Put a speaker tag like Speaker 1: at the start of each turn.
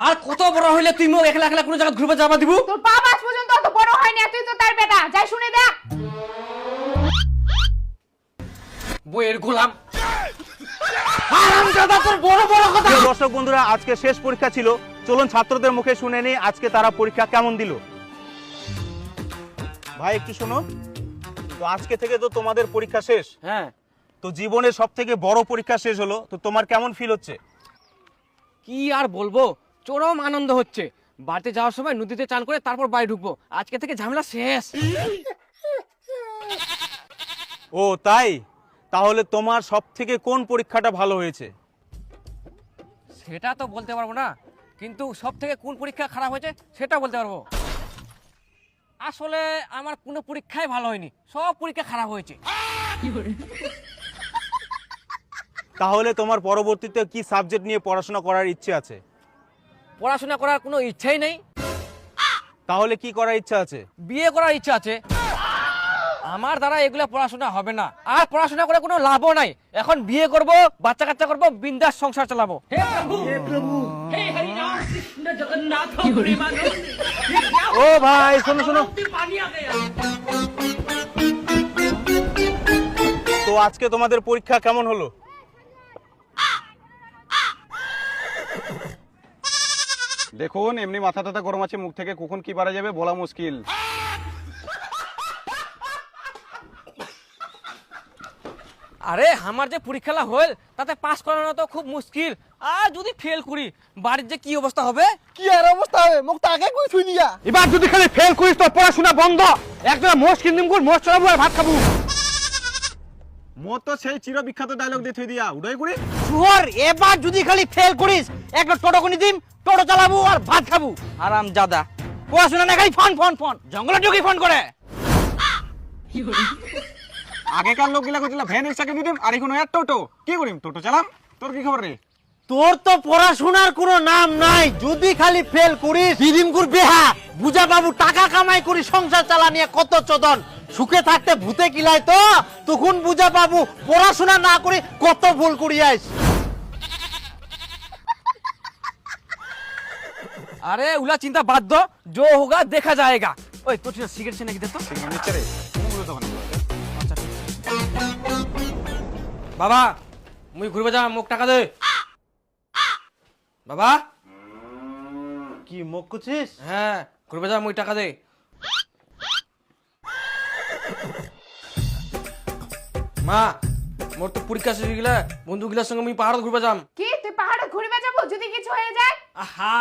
Speaker 1: আর কত বড় হইলে তুই মোক একলা একলা কোন জায়গা ঘুরবে যাবা দিব?
Speaker 2: তোর বাপ আজ পর্যন্ত অত বড় হয়নি, আর তুই তো তার বেটা। যাই শুনে দেখ।
Speaker 1: বইয়ের গোলাম হারামজাদা, তোর বড় বড় কথা।
Speaker 3: প্রিয় দর্শক বন্ধুরা, আজকে শেষ পরীক্ষা ছিল, চলুন ছাত্রদের মুখে শুনে নিই আজকে তারা পরীক্ষা কেমন দিল। ভাই একটু শোনো তো, আজকে থেকে তো তোমাদের পরীক্ষা শেষ।
Speaker 1: হ্যাঁ,
Speaker 3: তো জীবনের সব থেকে বড় পরীক্ষা শেষ হলো, তো তোমার কেমন ফিল হচ্ছে?
Speaker 1: কি আর বলবো, চরম আনন্দ হচ্ছে। বাড়িতে যাওয়ার সময় নদীতে চান করে তারপর বাড়ি ঢুকবো। আজকে থেকে ঝামেলা শেষ।
Speaker 3: ও তাই, তাহলে তোমার সব থেকে কোন পরীক্ষাটা ভালো হয়েছে?
Speaker 1: সেটা তো বলতে পারবো না, কিন্তু সব থেকে কোন পরীক্ষা খারাপ হয়েছে সেটা বলতে পারবো। আসলে আমার কোনো পরীক্ষাই ভালো হয়নি, সব পরীক্ষা খারাপ হয়েছে।
Speaker 3: তাহলে তোমার পরবর্তীতে কি সাবজেক্ট নিয়ে পড়াশোনা করার ইচ্ছে আছে?
Speaker 1: পড়াশোনা করার কোনো ইচ্ছাই নেই।
Speaker 3: তাহলে কি করার ইচ্ছা আছে?
Speaker 1: বিয়ে করার ইচ্ছা আছে। আমার দ্বারা এগুলা পড়াশোনা হবে না, আর পড়াশোনা করে কোনো লাভও নাই। এখন বিয়ে করব, বাচ্চা কাচ্চা করব, বিন্দাস সংসার চালাবো।
Speaker 3: ও ভাই শোনো শোনো, তো আজকে তোমাদের পরীক্ষা কেমন হলো?
Speaker 4: দেখুন, এমনি মাথা টাথা গরম আছে, মুখ থেকে কখন কি বাড়া যাবে বলা মুশকিল।
Speaker 1: আরে আমার যে পরীক্ষাটা হল তাতে পাস করানো তো খুব মুশকিল, আর যদি ফেল করি বাড়ির যে কি অবস্থা হবে।
Speaker 5: কি আর অবস্থা হবে, মুখ তো আগে কই থুই দিয়া।
Speaker 1: এবার যদি খালি ফেল করিস তো পড়াশোনা বন্ধ। একদম মোষ কিনদিম কর, মোষ চড়াবো আর ভাত খাবো।
Speaker 4: মোর তো সেই চির বিখ্যাত ডায়লগ দিয়ে থুই দিয়া উড়াই করি।
Speaker 5: শুয়ার, এবার যদি খালি ফেল করিস একটা টোটো কিনে দিম, টোটো চালাবো আর ভাত খাবো। আরাম জাদা পড়াশোনা না খালি ফোন ফোন ফোন, জঙ্গলে ঢুকি ফোন করে।
Speaker 4: আগেকার লোক গিলা কইছিল ভ্যান রিক্সাকে দিতাম, আর এখন আর টোটো। কি করিম, টোটো চালাম। তোর কি খবর রে?
Speaker 5: তোর তো পড়াশোনার কোনো নাম নাই, যদি খালি ফেল করিস দিদিমকুর বেহা বুঝা বাবু টাকা কামাই করি সংসার চালা নিয়ে কত চোদন। সুখে থাকতে ভূতে কিলাই তো, তখন বুঝা বাবু পড়াশোনা না করে কত ভুল করিয়াস।
Speaker 1: আরে উলা চিন্তা বাদ দো, जो होगा देखा जाएगा। ওই তোর সিগারেট সে নাকি দে তো।
Speaker 4: নিচ্ছে রে, কোনগুলো তখন
Speaker 1: বাবা মুই ঘুরবে যা, মোক টাকা দে। বাবা
Speaker 5: কি মুখ কুছিস?
Speaker 1: হ্যাঁ, ঘুরবে যা, মুই টাকা দে। মা মোর তো পরীক্ষা শেষ হয়ে গেলে, বন্ধুগুলার সঙ্গে মুই পাহাড়ত ঘুরবে যাম।
Speaker 2: কি তুই পাহাড়ে ঘুরবে যাবো যদি কিছু হয়ে যায়?
Speaker 1: আহা